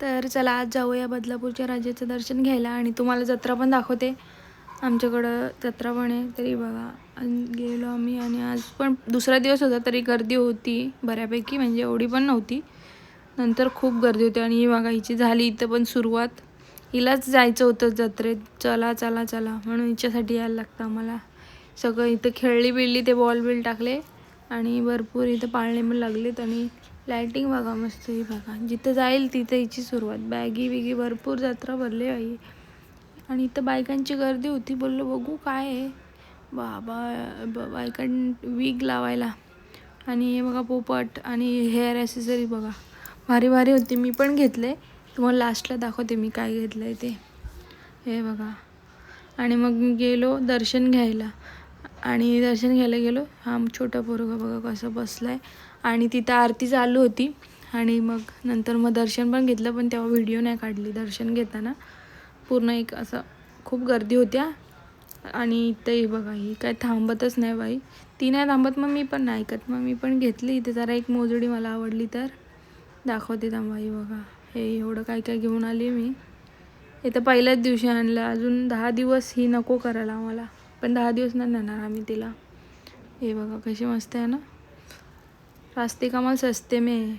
तर चला आज जाऊया बदलापूरच्या राजाचं दर्शन घ्यायला आणि तुम्हाला जत्रा पण दाखवते. आमच्याकडं जत्रा पण आहे तरी बघा. आणि गेलो आम्ही आणि आज पण दुसरा दिवस होता तरी गर्दी होती बऱ्यापैकी, म्हणजे एवढी पण नव्हती. नंतर खूप गर्दी होती आणि बघा हिची झाली इथं पण सुरुवात. हिलाच जायचं होतं जत्रेत, चला चला चला म्हणून हिच्यासाठी यायला लागतं आम्हाला. सगळं इथं खेळली बिळली, ते बॉल बिल टाकले आणि भरपूर इथं पाळणे पण लागलेत आणि लायटिंग बघा मस्त. ही बघा जिथं जाईल तिथं हिची सुरुवात. बॅगी बिगी भरपूर जत्रा भरली आई. आणि इथं बायकांची गर्दी होती. बोललो बघू काय आहे बाबा, बायकां विग लावायला. आणि हे बघा पोपट आणि हेअर ॲसेसरी बघा भारी भारी होती. मी पण घेतले, तुम्हाला लास्टला दाखवते मी काय घेतलं आहे ते. हे बघा. आणि मग मी गेलो दर्शन घ्यायला आणि दर्शन घ्यायला गेलो. हा छोटा पोरगा बघा कसं बसला आहे आणि तिथं आरती चालू होती. आणि मग नंतर मग दर्शन पण घेतलं, पण तेव्हा व्हिडिओ नाही काढली. दर्शन घेताना पूर्ण एक असं खूप गर्दी होत्या. आणि इथंही बघा ही काय थांबतच नाही बाई, ती नाही थांबत मग मी पण नाही ऐकत. मग मी पण घेतली. इथे जरा एक मोजडी मला आवडली तर दाखवते थांबाई. बघा हे एवढं काय काय घेऊन आली मी. इथं पहिल्याच दिवशी आणलं, अजून 10 दिवस ही नको करायला आम्हाला, पण 10 दिवस नाही नेणार आम्ही तिला. हे बघा कशी मस्त आहे ना. रास्ते कमाल सस्ते में.